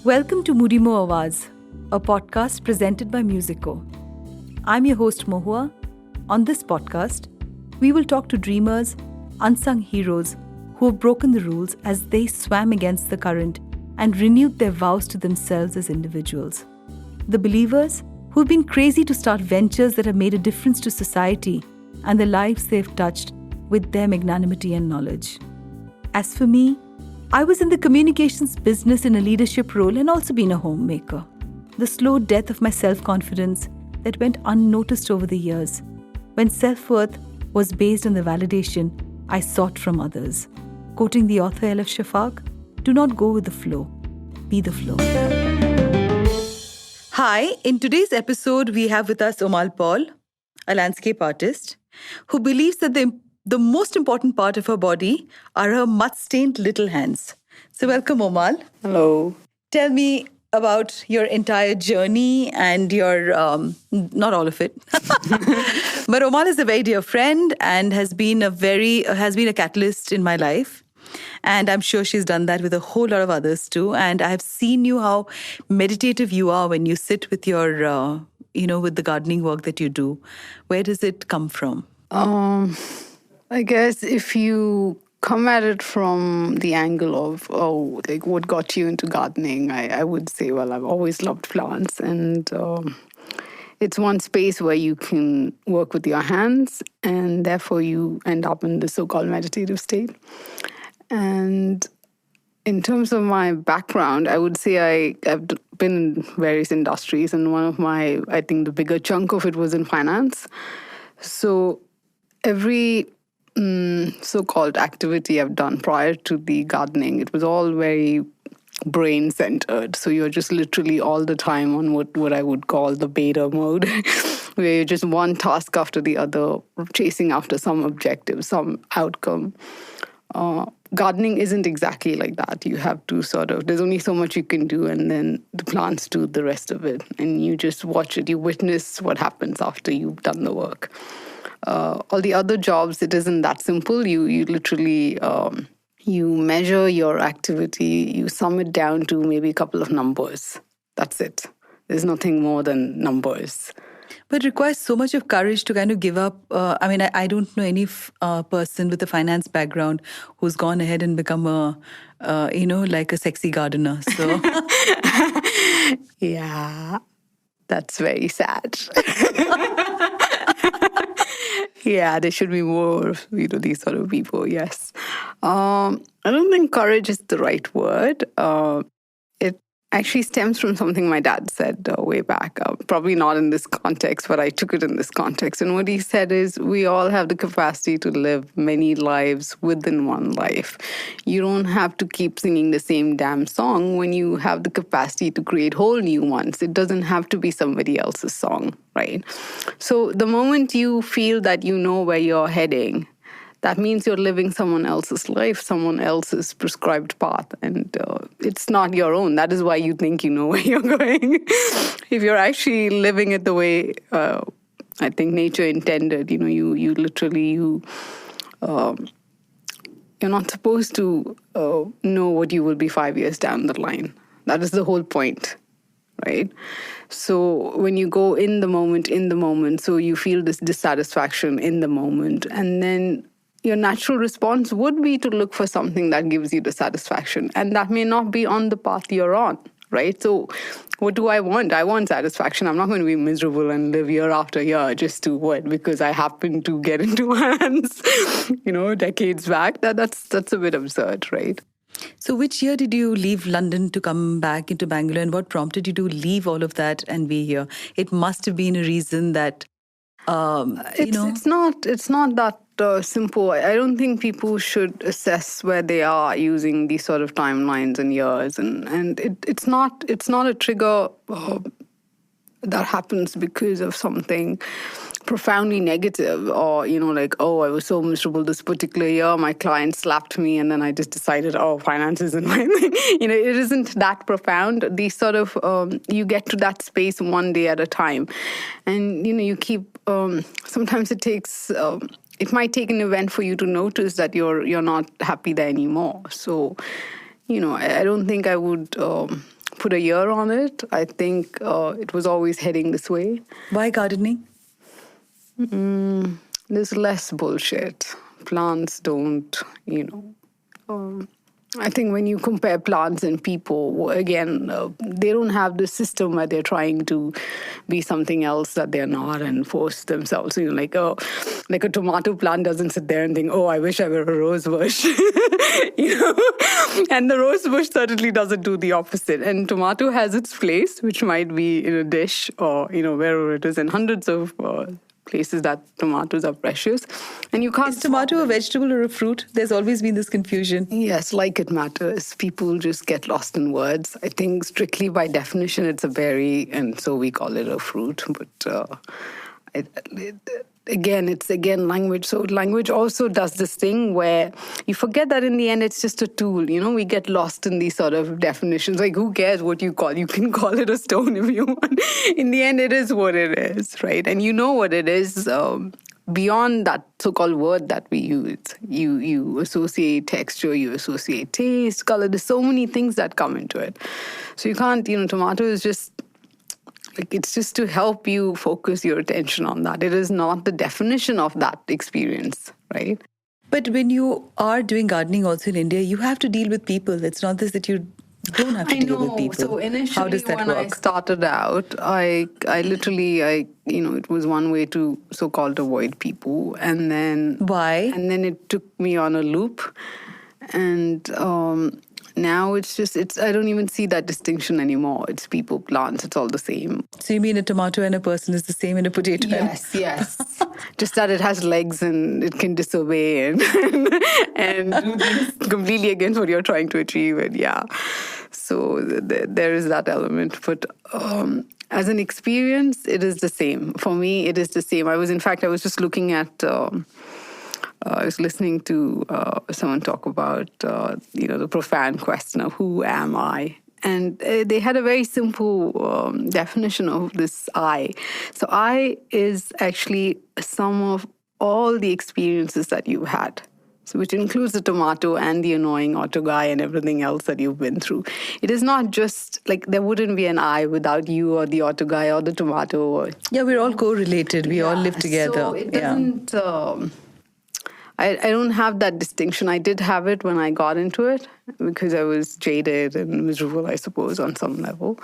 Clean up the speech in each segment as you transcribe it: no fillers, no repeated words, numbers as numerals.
Welcome to Mudimo Awaz, a podcast presented by Musico. I'm your host Mohua. On this podcast, we will talk to dreamers, unsung heroes who have broken the rules as they swam against the current and renewed their vows to themselves as individuals. The believers who've been crazy to start ventures that have made a difference to society and the lives they've touched with their magnanimity and knowledge. As for me, I was in the communications business in a leadership role and also been a homemaker. The slow death of my self-confidence that went unnoticed over the years, when self-worth was based on the validation I sought from others. Quoting the author Elif Shafak, do not go with the flow, be the flow. Hi, in today's episode, we have with us Omal Paul, a landscape artist, who believes that the most important part of her body are her mud-stained little hands. So welcome, Omal. Hello. Tell me about your entire journey and your, not all of it. But Omal is a very dear friend and has been a catalyst in my life. And I'm sure she's done that with a whole lot of others too. And I've seen you how meditative you are when you sit with your, with the gardening work that you do. Where does it come from? I guess if you come at it from the angle of, what got you into gardening, I would say, I've always loved plants. And it's one space where you can work with your hands, and therefore you end up in the so-called meditative state. And in terms of my background, I would say I've been in various industries, and I think the bigger chunk of it was in finance. So every so-called activity I've done prior to the gardening, it was all very brain-centered. So you're just literally all the time on what I would call the beta mode, where you're just one task after the other, chasing after some objective, some outcome. Gardening isn't exactly like that. You have to there's only so much you can do, and then the plants do the rest of it. And you just watch it, you witness what happens after you've done the work. All the other jobs, it isn't that simple. You literally, you measure your activity, you sum it down to maybe a couple of numbers. That's it. There's nothing more than numbers. But it requires so much of courage to kind of give up. I don't know any person with a finance background who's gone ahead and become like a sexy gardener. So, yeah, that's very sad. Yeah, there should be more, these sort of people, yes. I don't think courage is the right word. It actually stems from something my dad said way back. Probably not in this context, but I took it in this context. And what he said is, we all have the capacity to live many lives within one life. You don't have to keep singing the same damn song when you have the capacity to create whole new ones. It doesn't have to be somebody else's song, right? So the moment you feel that you know where you're heading, that means you're living someone else's life, someone else's prescribed path, and it's not your own. That is why you think you know where you're going. If you're actually living it the way I think nature intended, you literally, you're not supposed to know what you will be 5 years down the line. That is the whole point, right? So when you go in the moment, so you feel this dissatisfaction in the moment, and then your natural response would be to look for something that gives you the satisfaction. And that may not be on the path you're on, right? So what do I want? I want satisfaction. I'm not going to be miserable and live year after year just to what? Because I happen to get into hands, decades back. That's a bit absurd, right? So which year did you leave London to come back into Bangalore, and what prompted you to leave all of that and be here? It must have been a reason that, It's not that simple. I don't think people should assess where they are using these sort of timelines and years, and it's not a trigger that happens because of something profoundly negative, or I was so miserable this particular year, my client slapped me, and then I just decided, finance isn't my thing. It isn't that profound. These sort of you get to that space one day at a time, and you keep. Sometimes it takes. It might take an event for you to notice that you're not happy there anymore. So, I don't think I would put a year on it, I think it was always heading this way. Why gardening? There's less bullshit. Plants don't, I think when you compare plants and people, again, they don't have the system where they're trying to be something else that they're not and force themselves. Like a tomato plant doesn't sit there and think, oh, I wish I were a rose bush. And the rose bush certainly doesn't do the opposite. And tomato has its place, which might be in a dish or, wherever it is, and hundreds of places that tomatoes are precious. And you can't... Is tomato a vegetable or a fruit? There's always been this confusion. Yes, like it matters. People just get lost in words. I think strictly by definition, it's a berry, and so we call it a fruit. But it's language. So language also does this thing where you forget that in the end, it's just a tool. We get lost in these sort of definitions. Like, who cares what you call? You can call it a stone if you want. In the end, it is what it is, right? And you know what it is. Beyond that so-called word that we use, you associate texture, you associate taste, color. There's so many things that come into it. So you can't, tomato is just... it's just to help you focus your attention on that. It is not the definition of that experience, right? But when you are doing gardening also in India, you have to deal with people. It's not this that you don't have to deal with people. So initially, how does that when work? I started out, I literally, it was one way to so-called avoid people. And then... Why? And then it took me on a loop. And... now I don't even see that distinction anymore. It's people, plants, it's all the same. So you mean a tomato and a person is the same in a potato? Yes. Just that it has legs and it can disobey and do things completely against what you're trying to achieve. And yeah, so there is that element. But as an experience, it is the same. For me, it is the same. I was just looking at... I was listening to someone talk about, the profound question of who am I? And they had a very simple definition of this I. So I is actually a sum of all the experiences that you've had. So which includes the tomato and the annoying auto guy and everything else that you've been through. It is not just like there wouldn't be an I without you or the auto guy or the tomato. Yeah, we're all correlated. We all live together. So it doesn't... I don't have that distinction. I did have it when I got into it because I was jaded and miserable, I suppose, on some level.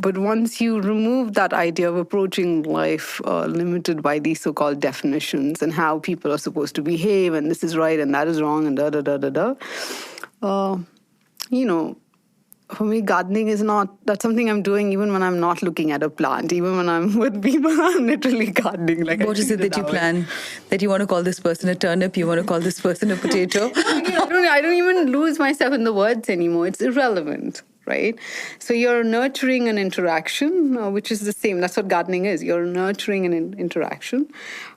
But once you remove that idea of approaching life limited by these so-called definitions and how people are supposed to behave and this is right and that is wrong and for me, gardening is that's something I'm doing even when I'm not looking at a plant. Even when I'm with people, I'm literally gardening. What is it that you plan? That you want to call this person a turnip? You want to call this person a potato? I don't even lose myself in the words anymore. It's irrelevant, right? So you're nurturing an interaction, which is the same. That's what gardening is. You're nurturing an interaction.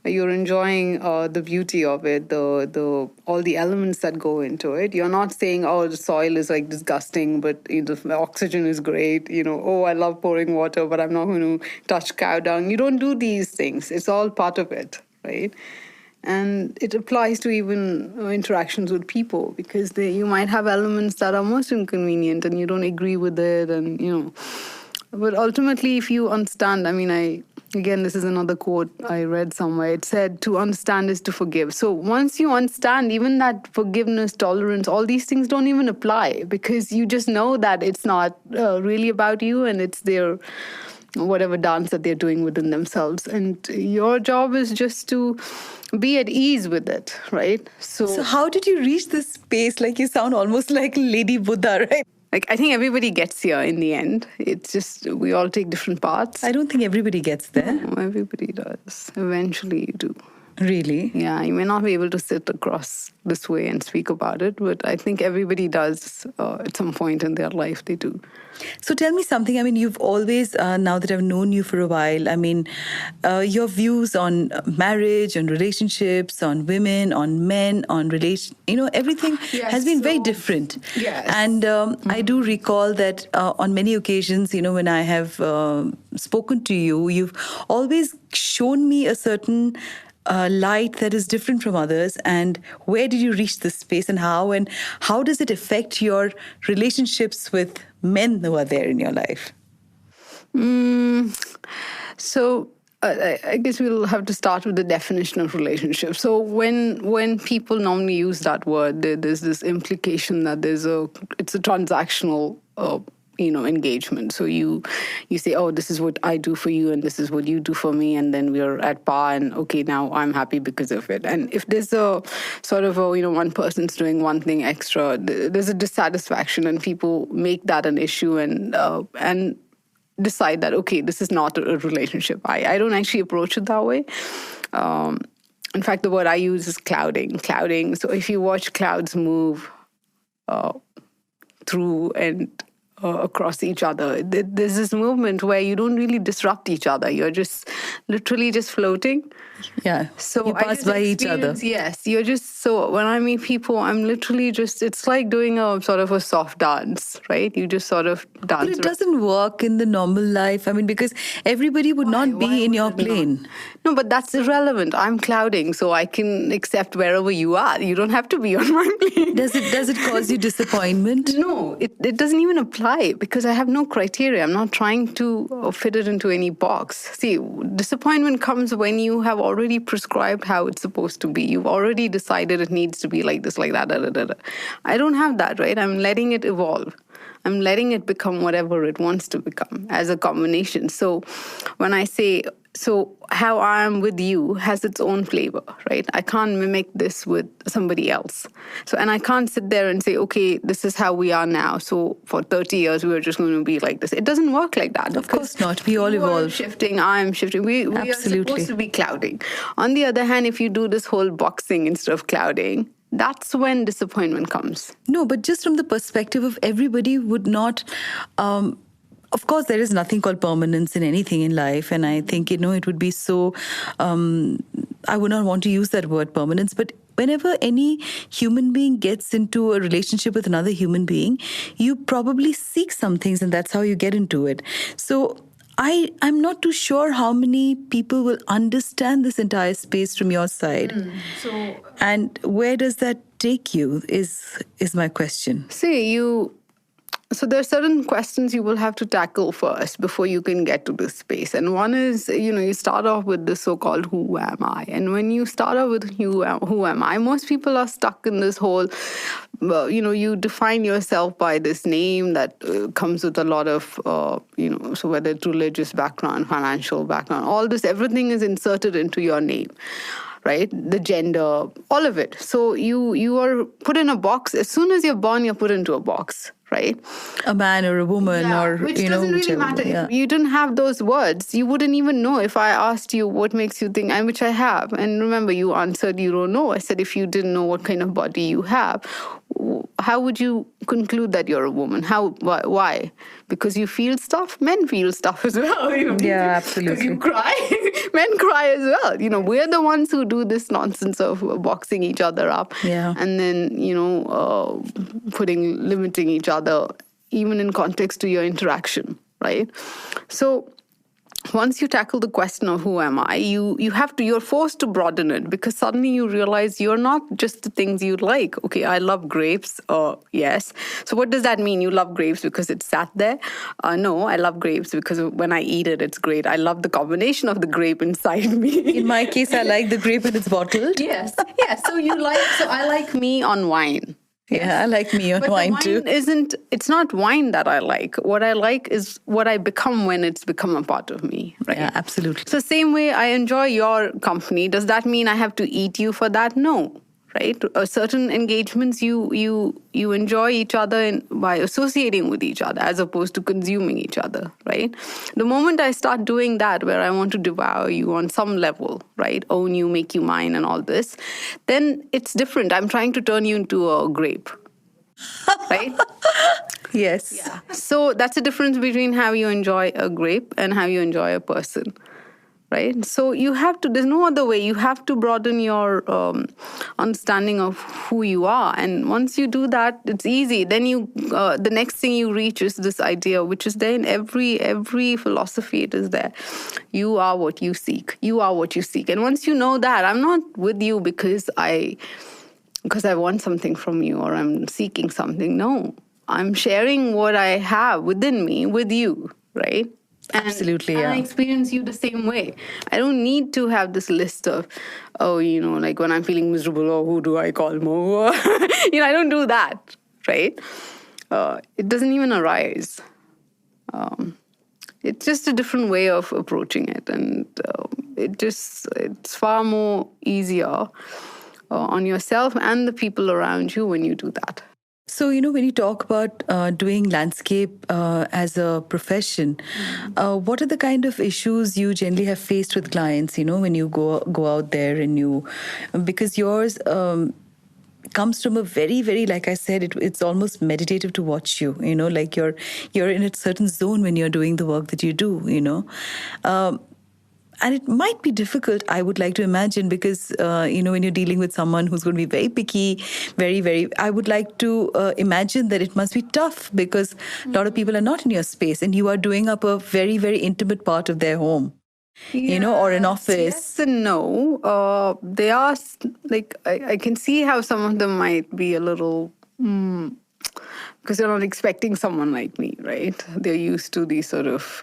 You're enjoying the beauty of it, all the elements that go into it. You're not saying, oh, the soil is like disgusting, but the oxygen is great. Oh, I love pouring water, but I'm not going to touch cow dung. You don't do these things. It's all part of it, right? And it applies to even interactions with people because you might have elements that are most inconvenient and you don't agree with it. And, but ultimately, if you understand, again, this is another quote I read somewhere. It said, to understand is to forgive. So once you understand, even that forgiveness, tolerance, all these things don't even apply because you just know that it's not really about you and it's their whatever dance that they're doing within themselves. And your job is just to be at ease with it, right? So how did you reach this space? Like you sound almost like Lady Buddha, right? I think everybody gets here in the end. It's just we all take different paths. I don't think everybody gets there. No, everybody does. Eventually you do. Really? Yeah, you may not be able to sit across this way and speak about it, but I think everybody does at some point in their life, they do. So tell me something. You've always, now that I've known you for a while, your views on marriage, on relationships, on women, on men, on everything has been very different. Yes. And I do recall that on many occasions, when I have spoken to you, you've always shown me a certain light that is different from others. And where did you reach this space and how does it affect your relationships with men who are there in your life? So I guess we'll have to start with the definition of relationship. So when people normally use that word, there's this implication that it's a transactional engagement. So you say, oh, this is what I do for you and this is what you do for me, and then we're at par, and okay, now I'm happy because of it. And if there's a sort of one person's doing one thing extra, there's a dissatisfaction, and people make that an issue and decide that, okay, this is not a relationship. I don't actually approach it that way. In fact, the word I use is clouding. So if you watch clouds move through and across each other, there's this movement where you don't really disrupt each other. You're just literally just floating. Yeah. So you pass by each other. Yes. You're just, so when I meet people, I'm literally just, it's like doing a sort of a soft dance, right? You just sort of dance. But it doesn't work in the normal life. I mean, because everybody would not be in your plane. No, but that's irrelevant. I'm clouding, so I can accept wherever you are. You don't have to be on my plane. Does it cause you disappointment? No, it doesn't even apply, because I have no criteria. I'm not trying to fit it into any box. See, disappointment comes when you have already prescribed how it's supposed to be. You've already decided it needs to be like this, like that, da, da, da, da. I don't have that, right? I'm letting it evolve. I'm letting it become whatever it wants to become as a combination. So when I say, so how I am with you has its own flavor, right? I can't mimic this with somebody else. So, and I can't sit there and say, okay, this is how we are now. So for 30 years, we are just going to be like this. It doesn't work like that. Of course not. We all evolve. Shifting, I am shifting. We are supposed to be clouding. On the other hand, if you do this whole boxing instead of clouding, that's when disappointment comes. No, but just from the perspective of everybody would not... of course, there is nothing called permanence in anything in life. And I think, it would be so... I would not want to use that word permanence. But whenever any human being gets into a relationship with another human being, you probably seek some things, and that's how you get into it. So I'm not too sure how many people will understand this entire space from your side. And where does that take you is my question. So there are certain questions you will have to tackle first before you can get to this space. And one is, you start off with the so-called who am I? And when you start off with who am I, most people are stuck in this whole, you define yourself by this name that comes with a lot of, so whether it's religious background, financial background, all this, everything is inserted into your name. Right? The gender, all of it. So you are put in a box. As soon as you're born, you're put into a box, right? A man or a woman, or, which doesn't really matter. Yeah. If you didn't have those words, you wouldn't even know if I asked you what makes you think, and which I have. And remember, you answered, you don't know. I said, if you didn't know what kind of body you have, how would you conclude that you're a woman? Why? Because you feel stuff? Men feel stuff as well. Yeah, absolutely. You cry. Men cry as well. We're the ones who do this nonsense of boxing each other up. Yeah. And then, limiting each other, even in context to your interaction, right? So once you tackle the question of who am I, you're forced to broaden it, because suddenly you realize you're not just the things you like. Okay, I love grapes. Yes. So what does that mean? You love grapes because it sat there? No, I love grapes because when I eat it, it's great. I love the combination of the grape inside me. In my case, I like the grape when it's bottled. Yes. So I like me on wine. Yeah, I like me on wine too. It's not wine that I like. What I like is what I become when it's become a part of me, right? Yeah, absolutely. So same way I enjoy your company. Does that mean I have to eat you for that? No, right? Certain engagements you enjoy each other by associating with each other as opposed to consuming each other, right? The moment I start doing that, where I want to devour you on some level, right? Own you, make you mine and all this, then it's different. I'm trying to turn you into a grape, right? Yes. Yeah. So that's the difference between how you enjoy a grape and how you enjoy a person. Right? So there's no other way. You have to broaden your understanding of who you are. And once you do that, it's easy. Then the next thing you reach is this idea, which is there in every philosophy. It is there. You are what you seek. You are what you seek. And once you know that, I'm not with you because I want something from you or I'm seeking something. No. I'm sharing what I have within me with you, right? Absolutely, and yeah. I experience you the same way. I don't need to have this list of, like when I'm feeling miserable, who do I call Mohua? I don't do that, right? It doesn't even arise. It's just a different way of approaching it, and it's far more easier on yourself and the people around you when you do that. So, when you talk about doing landscape as a profession, what are the kind of issues you generally have faced with clients, when you go out there and because yours comes from a very, very, like I said, it's almost meditative to watch you, like you're in a certain zone when you're doing the work that you do, and it might be difficult, I would like to imagine, because, when you're dealing with someone who's going to be very picky, very, very, I would like to imagine that it must be tough because a lot of people are not in your space and you are doing up a very, very intimate part of their home, or an office. Yes and no. They are, like, I can see how some of them might be a little, because they're not expecting someone like me, right? They're used to these sort of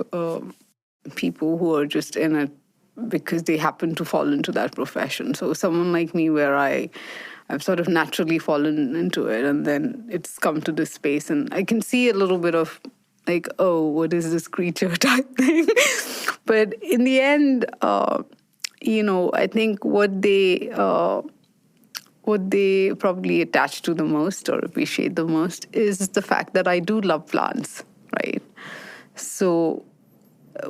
people who are just in it because they happen to fall into that profession. So someone like me, where I've sort of naturally fallen into it, and then it's come to this space, and I can see a little bit of like, oh, what is this creature type thing? But in the end, I think what they probably attach to the most or appreciate the most is the fact that I do love plants, right? So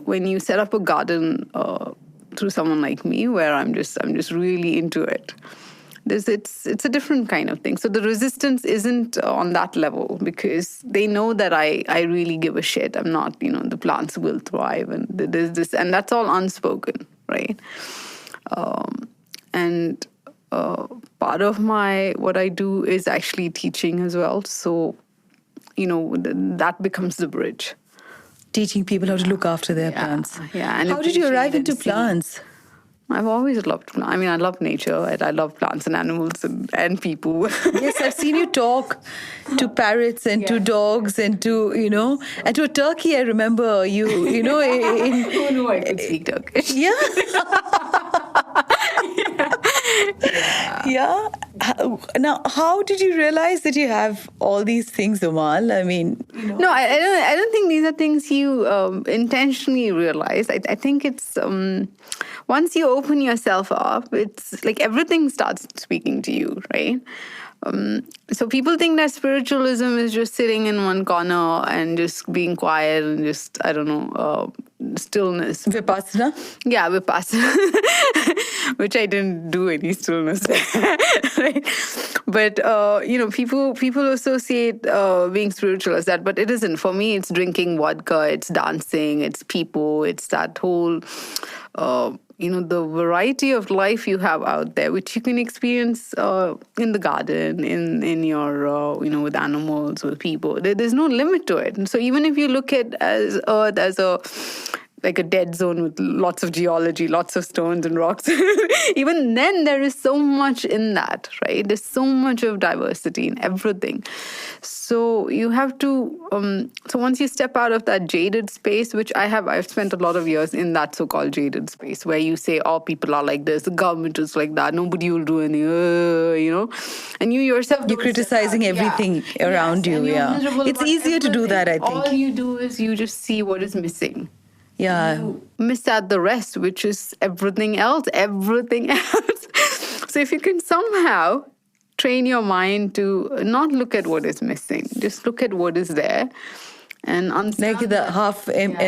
when you set up a garden through someone like me, where I'm just really into it, it's a different kind of thing. So the resistance isn't on that level because they know that I really give a shit. I'm not, the plants will thrive, and there's this, and that's all unspoken, right? And part of what I do is actually teaching as well. So, that becomes the bridge. Teaching people how to look after their plants. Yeah. And how did you arrive into plants? I've always loved plants. I mean, I love nature. I love plants and animals and people. Yes, I've seen you talk to parrots and to dogs and to, and to a turkey. I remember you, Who knew I could speak Turkish? Yeah. Yeah. Now, how did you realize that you have all these things, Omal? I mean, No, I don't think these are things you intentionally realize. I think it's once you open yourself up, it's like everything starts speaking to you, right? So people think that spiritualism is just sitting in one corner and just being quiet and just, I don't know, stillness. Vipassana? Yeah, Vipassana. Which I didn't do any stillness. Right? But, people associate being spiritual as that, but it isn't. For me, it's drinking vodka, it's dancing, it's people, it's that whole... the variety of life you have out there, which you can experience in the garden, in your, with animals, with people. There's no limit to it. And so even if you look at as Earth as like a dead zone with lots of geology, lots of stones and rocks, even then there is so much in that, right? There's so much of diversity in everything. So you have to, so once you step out of that jaded space, which I've spent a lot of years in that so-called jaded space where you say, oh, people are like this, the government is like that, nobody will do anything, and you yourself... You're criticizing everything around you, yeah. It's easier to do that, I think. All you do is you just see what is missing. Yeah. You miss out the rest, which is everything else. So if you can somehow train your mind to not look at what is missing, just look at what is there and understand. Like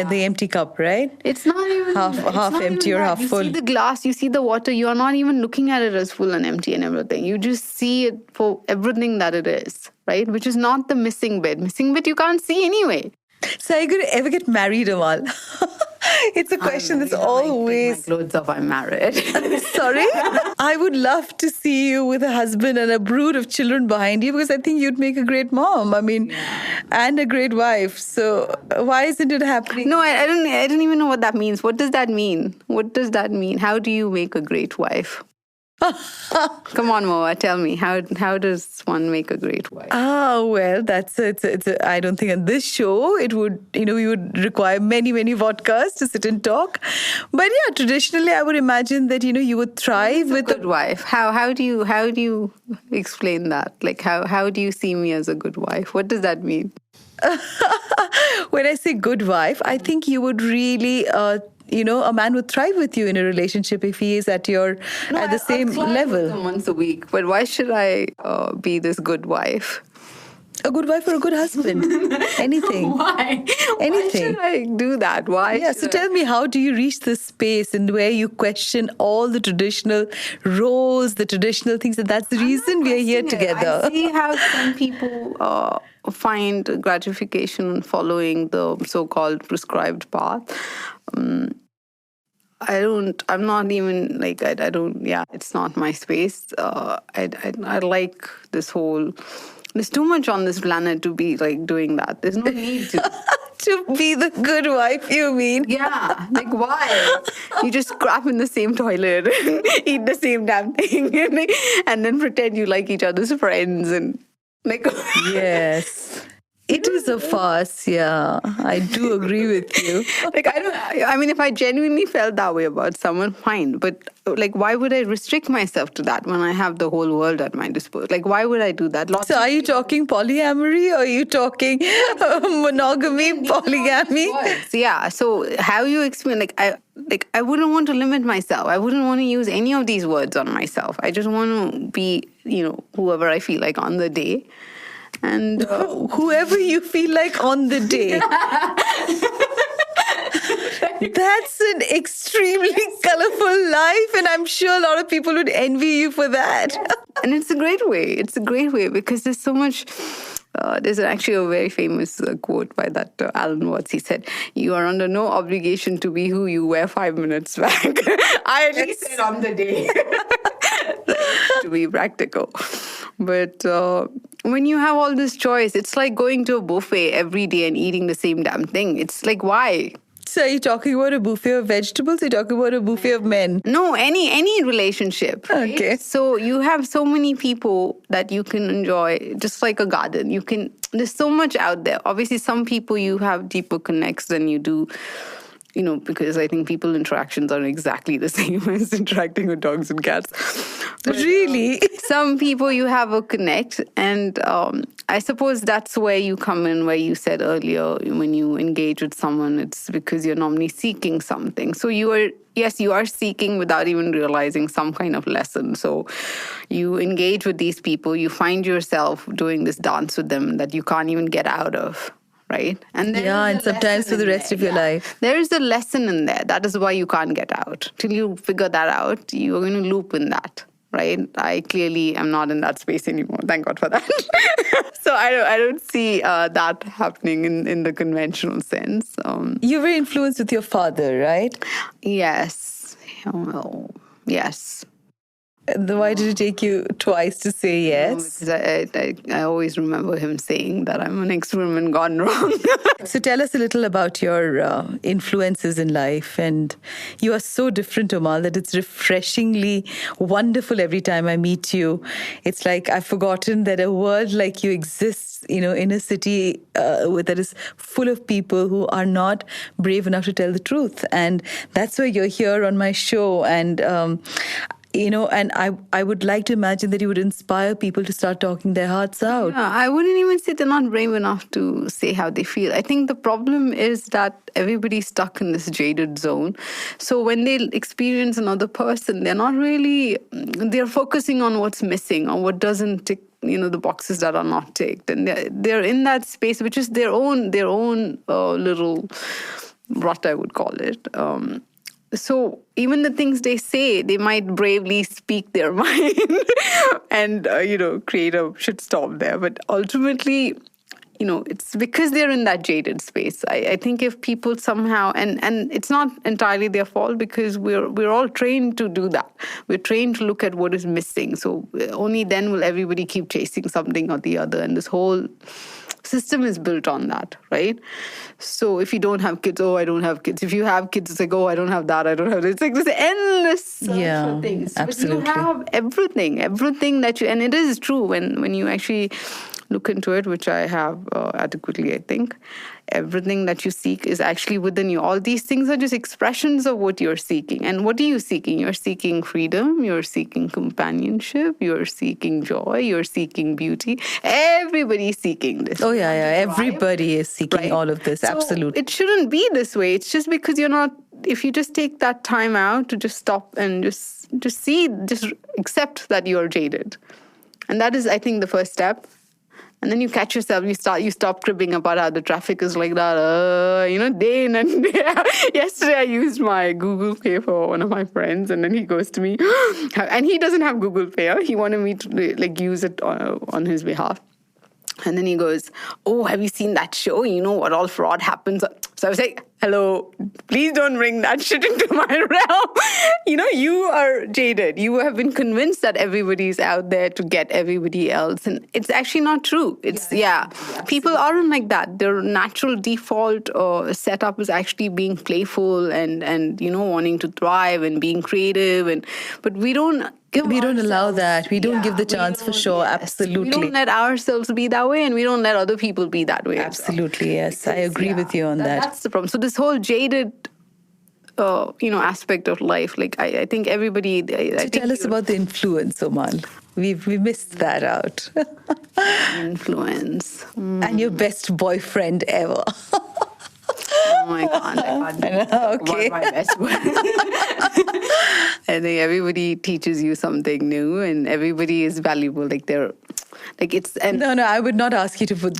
the empty cup, right? It's not even half empty or half full. You see the glass, you see the water, you are not even looking at it as full and empty and everything. You just see it for everything that it is, right? Which is not the missing bit. Missing bit you can't see anyway. So are you going to ever get married, Omal? It's a question that's always... Take my clothes off, I'm married. Sorry? I would love to see you with a husband and a brood of children behind you because I think you'd make a great mom. I mean, and a great wife. So why isn't it happening? No, I don't even know what that means. What does that mean? What does that mean? How do you make a great wife? Come on, Moa, tell me, how does one make a great wife? Well, I don't think on this show it would, we would require many, many podcasts to sit and talk. But yeah, traditionally, I would imagine that, you would thrive with a good wife. How do you explain that? Like, how do you see me as a good wife? What does that mean? When I say good wife, I think you would really, a man would thrive with you in a relationship if he is at the same level. Once a week, but why should I be this good wife? A good wife or a good husband? Anything. Why? Anything. Why should I do that? Why? Yeah, so tell me, how do you reach this space and where you question all the traditional roles, the traditional things, and that's the reason we are here together. I see how some people find gratification following the so-called prescribed path. I'm not even like, I don't, yeah, it's not my space. I like this whole, there's too much on this planet to be like doing that. There's no need to. To be the good wife, you mean? Yeah, like why? You just crap in the same toilet, eat the same damn thing, and then pretend you like each other's friends and like. Yes. It is a farce, yeah. I do agree with you. I mean, if I genuinely felt that way about someone, fine. But like, why would I restrict myself to that when I have the whole world at my disposal? Like, why would I do that? So are you talking polyamory or are you talking monogamy, polygamy? Yeah. So how you explain, I wouldn't want to limit myself. I wouldn't want to use any of these words on myself. I just want to be, whoever I feel like on the day. And whoever you feel like on the day. That's an extremely colorful life, and I'm sure a lot of people would envy you for that. And it's a great way. It's a great way because there's so much. There's actually a very famous quote by that Alan Watts. He said, "You are under no obligation to be who you were 5 minutes back." I at least said on the day. To be practical. But when you have all this choice, it's like going to a buffet every day and eating the same damn thing. It's like, why? So are you talking about a buffet of vegetables? Or are you talking about a buffet of men? No, any relationship. Right? Okay. So you have so many people that you can enjoy, just like a garden. There's so much out there. Obviously, some people you have deeper connects than you do. Because I think people interactions are exactly the same as interacting with dogs and cats. But, really? Some people you have a connect. And I suppose that's where you come in, where you said earlier, when you engage with someone, it's because you're normally seeking something. So you are seeking without even realizing some kind of lesson. So you engage with these people, you find yourself doing this dance with them that you can't even get out of. Right? And sometimes for the rest of your life. There is a lesson in there. That is why you can't get out. Till you figure that out, you're going to loop in that. Right? I clearly am not in that space anymore. Thank God for that. So I don't see that happening in the conventional sense. You were influenced with your father, right? Yes. Well, yes. Why did it take you twice to say yes? Because I always remember him saying that I'm an experiment gone wrong. So tell us a little about your influences in life. And you are so different, Omal, that it's refreshingly wonderful every time I meet you. It's like I've forgotten that a world like you exists, in a city that is full of people who are not brave enough to tell the truth. And that's why you're here on my show. And and I would like to imagine that you would inspire people to start talking their hearts out. Yeah, I wouldn't even say they're not brave enough to say how they feel. I think the problem is that everybody's stuck in this jaded zone. So when they experience another person, they're focusing on what's missing or what doesn't tick, the boxes that are not ticked. And they're in that space, which is their own little rut, I would call it. So even the things they say, they might bravely speak their mind and, create a shitstorm there. But ultimately, it's because they're in that jaded space. I think if people somehow, and it's not entirely their fault because we're all trained to do that. We're trained to look at what is missing. So only then will everybody keep chasing something or the other. And this whole system is built on that, right? So if you don't have kids, I don't have kids. If you have kids, it's like, I don't have that, I don't have this. It's like this endless search for things. Absolutely. But you have everything that you, and it is true when you actually look into it, which I have adequately, I think. Everything that you seek is actually within you. All these things are just expressions of what you're seeking. And what are you seeking? You're seeking freedom, you're seeking companionship, you're seeking joy, you're seeking beauty. Everybody's seeking this. Oh, yeah. Everybody is seeking all of this. So absolutely. it shouldn't be this way. It's just because you're not, if you just take that time out to just stop and just accept that you're jaded. And that is, I think, the first step. And then you catch yourself, you stop cribbing about how the traffic is like that, day in and day out. Yesterday I used my Google Pay for one of my friends, and then he goes to me, and he doesn't have Google Pay. He wanted me to use it on his behalf. And then he goes, have you seen that show? You know what all fraud happens? So I was like, hello, please don't bring that shit into my realm. You are jaded. You have been convinced that everybody's out there to get everybody else. And it's actually not true. People aren't like that. Their natural default setup is actually being playful and wanting to thrive and being creative. But we don't allow that. We don't give the chance for sure. Yes. Absolutely. We don't let ourselves be that way, and we don't let other people be that way. Absolutely, yes. Because, I agree with you on that. That's the problem. So this whole jaded, aspect of life, I think everybody... Tell us about the influence, Omal. We missed that out. Influence. And your best boyfriend ever. Oh my God, I can't okay. My best boyfriend. I think everybody teaches you something new, and everybody is valuable. No, I would not ask you to put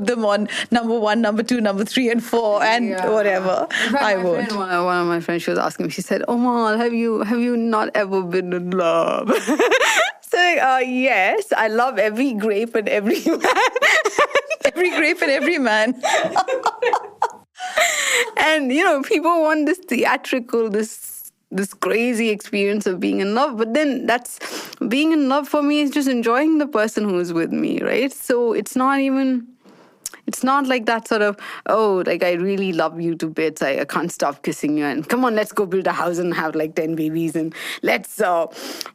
them on number 1, number 2, number 3, and 4, and whatever. Fact, I would. One of my friends, she was asking me. She said, "Omal, have you not ever been in love?" So yes, I love every grape and every man. Every grape and every man. And people want this theatrical, this crazy experience of being in love. But then that's being in love for me is just enjoying the person who's with me, right? So it's not like that sort of, I really love you to bits. I can't stop kissing you. And come on, let's go build a house and have 10 babies. And let's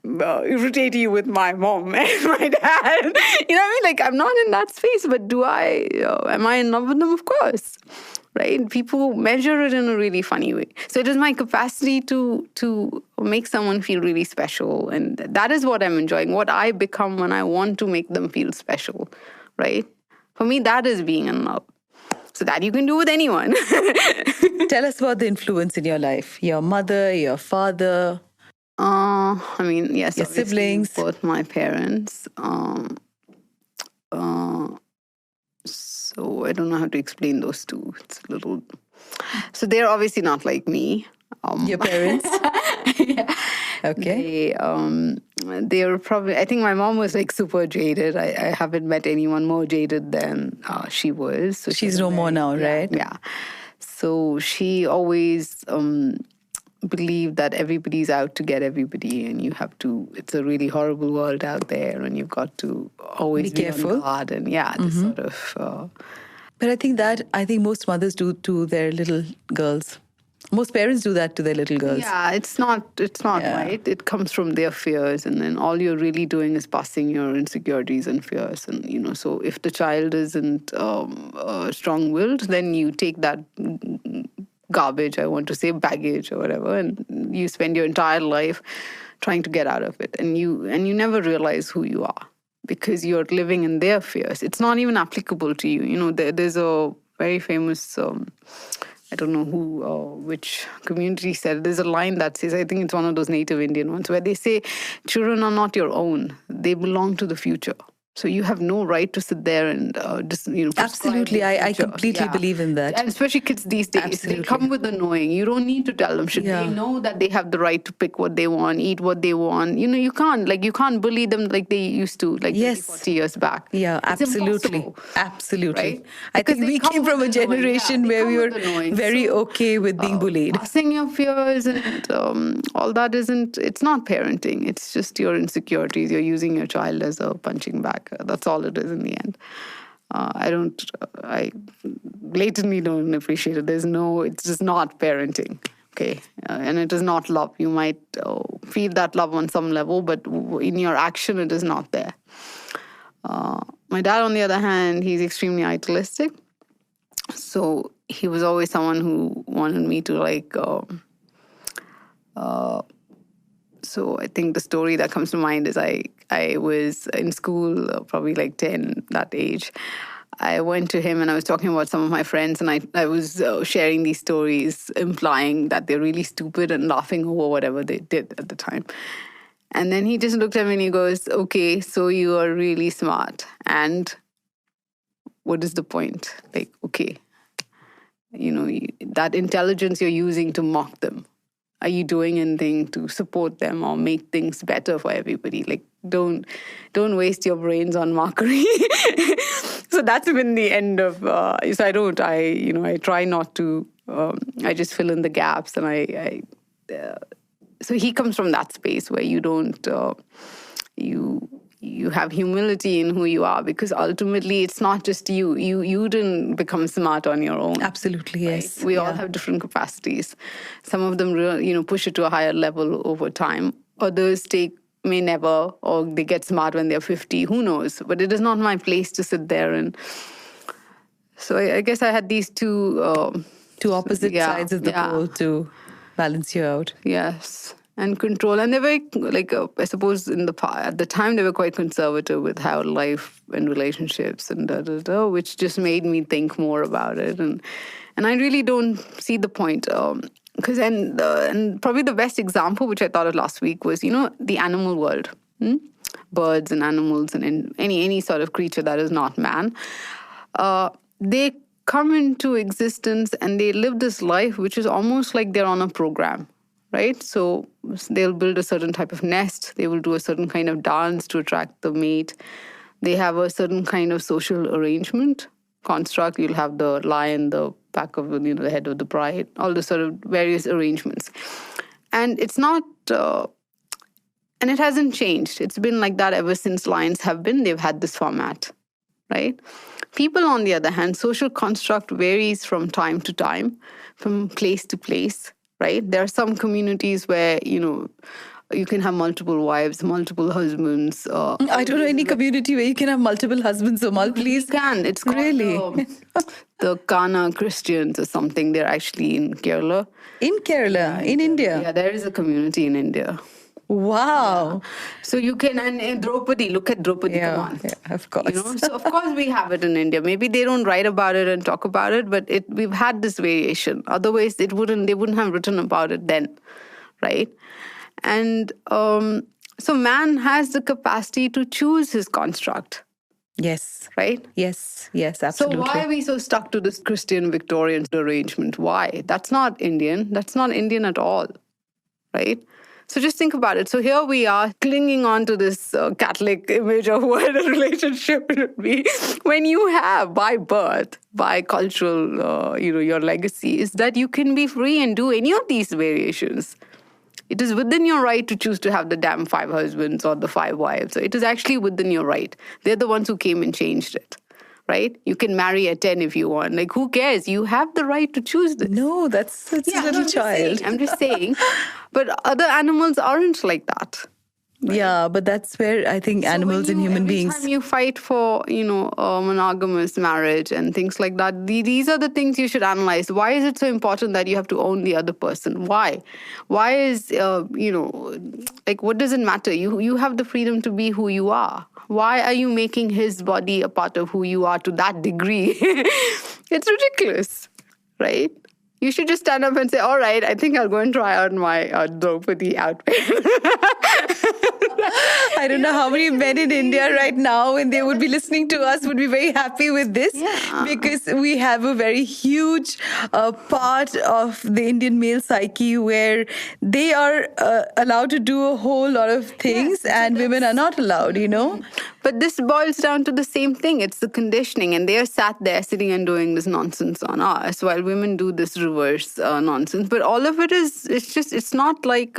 irritate you with my mom and my dad. You know what I mean? I'm not in that space. But am I in love with them? Of course. Right? People measure it in a really funny way. So it is my capacity to make someone feel really special. And that is what I'm enjoying. What I become when I want to make them feel special. Right? For me, that is being in love. So that you can do with anyone. Tell us about the influence in your life. Your mother, your father. Yes. Your siblings. Both my parents. So I don't know how to explain those two. It's a little... So they're obviously not like me. Your parents? Yeah. Okay. They were probably... I think my mom was super jaded. I haven't met anyone more jaded than she was. So she's no more now, right? Yeah. So she always believed that everybody's out to get everybody, and you have to... It's a really horrible world out there, and you've got to always be careful. On guard. And this sort of... But I think most mothers do to their little girls. Most parents do that to their little girls. Yeah, it's not right. It comes from their fears, and then all you're really doing is passing your insecurities and fears. And, so if the child isn't strong-willed, then you take that garbage, I want to say baggage or whatever, and you spend your entire life trying to get out of it. And you never realize who you are because you're living in their fears. It's not even applicable to you. There's a very famous... I don't know which community said it. There's a line that says, I think it's one of those native Indian ones, where they say, children are not your own. They belong to the future. So you have no right to sit there and absolutely, I completely believe in that. And especially kids these days, absolutely. They come with the knowing. You don't need to tell them shit. They know that they have the right to pick what they want, eat what they want. You can't bully them like they used to, 40 years back. Yeah, it's absolutely. Impossible, absolutely. Right? I think we came from a generation where we were very okay with being bullied. Passing your fears and all that it's not parenting. It's just your insecurities. You're using your child as a punching bag. back. That's all it is in the end. I blatantly don't appreciate it. It's just not parenting. Okay. And it is not love. You might feel that love on some level, but in your action, it is not there. My dad, on the other hand, he's extremely idealistic. So he was always someone who wanted me to so I think the story that comes to mind is I was in school, probably 10, that age. I went to him and I was talking about some of my friends, and I was sharing these stories implying that they're really stupid and laughing over whatever they did at the time. And then he just looked at me and he goes, okay, so you are really smart. And what is the point? Okay, that intelligence you're using to mock them. Are you doing anything to support them or make things better for everybody? Don't waste your brains on mockery. So that's been the end of. So I try not to. I just fill in the gaps, and so he comes from that space where you don't. You have humility in who you are, because ultimately it's not just you. You didn't become smart on your own. Absolutely, right? yes. We all have different capacities. Some of them, push it to a higher level over time. Others may never, or they get smart when they're 50. Who knows? But it is not my place to sit there and. So I guess I had these two opposite sides of the pole to balance you out. Yes. And control. And they were I suppose at the time they were quite conservative with how life and relationships and which just made me think more about it. And I really don't see the point. Because and probably the best example, which I thought of last week, was, the animal world. Birds and animals and any sort of creature that is not man. They come into existence and they live this life which is almost like they're on a program. Right? So they'll build a certain type of nest. They will do a certain kind of dance to attract the mate. They have a certain kind of social arrangement construct. You'll have the lion, the back of the head of the bride, all the sort of various arrangements. And it's not, and it hasn't changed. It's been like that ever since lions have been. They've had this format, right? People, on the other hand, social construct varies from time to time, from place to place. Right? There are some communities where, you can have multiple wives, multiple husbands. I don't know any community where you can have multiple husbands, Omal, please. You can. It's called really? The Kana Christians or something. They're actually in Kerala. In Kerala? In India? Yeah, there is a community in India. Wow. Yeah. So you can, and Draupadi, look at Draupadi, come on. Yeah, of course. So of course we have it in India. Maybe they don't write about it and talk about it, but we've had this variation. Otherwise, they wouldn't have written about it then, right? And so man has the capacity to choose his construct. Yes. Right? Yes, absolutely. So why are we so stuck to this Christian Victorian arrangement? Why? That's not Indian. That's not Indian at all, right? So just think about it. So here we are clinging on to this Catholic image of what a relationship would be, when you have, by birth, by cultural, your legacy, is that you can be free and do any of these variations. It is within your right to choose to have the damn 5 husbands or the 5 wives. So it is actually within your right. They're the ones who came and changed it. Right? You can marry at 10 if you want. Who cares? You have the right to choose this. No, that's a little child. I'm just saying. But other animals aren't like that. Right? Yeah, but that's where I think animals and human beings. Every time you fight for, monogamous marriage and things like that, these are the things you should analyze. Why is it so important that you have to own the other person? Why? Why is, what does it matter? You have the freedom to be who you are. Why are you making his body a part of who you are to that degree? It's ridiculous, right? You should just stand up and say, all right, I think I'll go and try out my Draupadi outfit. I don't know how many men in India right now, when they would be listening to us, would be very happy with this, because we have a very huge part of the Indian male psyche where they are allowed to do a whole lot of things, and women are not allowed, But this boils down to the same thing. It's the conditioning, and they are sat there sitting and doing this nonsense on us, while women do this reverse nonsense. But all of it it's not like,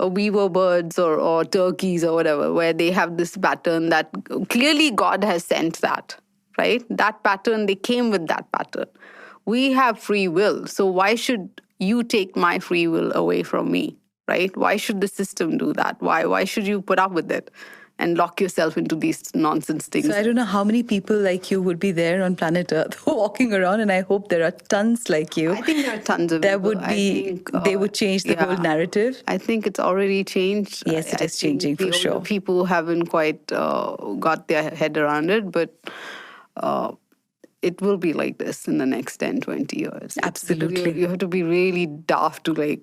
weaver birds or turkeys or whatever, where they have this pattern that clearly God has sent that, right? That pattern, they came with that pattern. We have free will. So why should you take my free will away from me, right? Why should the system do that? Why should you put up with it and lock yourself into these nonsense things? So I don't know how many people like you would be there on planet Earth walking around, and I hope there are tons like you. I think there are tons of There people. would be, they would change the whole narrative. I think it's already changed. Yes, it is changing for the older sure. people haven't quite got their head around it, but it will be like this in the next 10, 20 years. Absolutely. You have to be really daft to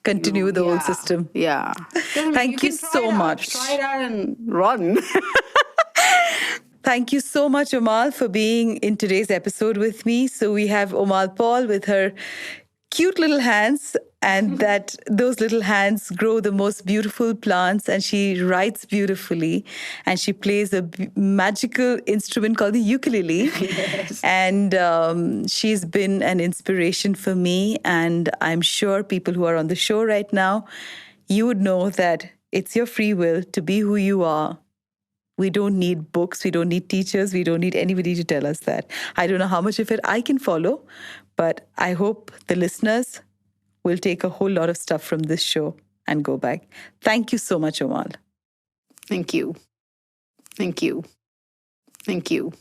Continue the whole system. Yeah. Thank you so much. Try it out and run. Thank you so much, Omal, for being in today's episode with me. So we have Omal Paul with her cute little hands, and that those little hands grow the most beautiful plants, and she writes beautifully, and she plays a magical instrument called the ukulele. Yes. And she's been an inspiration for me, and I'm sure people who are on the show right now, you would know that it's your free will to be who you are. We don't need books, we don't need teachers, we don't need anybody to tell us that. I don't know how much of it I can follow, but I hope the listeners will take a whole lot of stuff from this show and go back. Thank you so much, Omal. Thank you. Thank you. Thank you.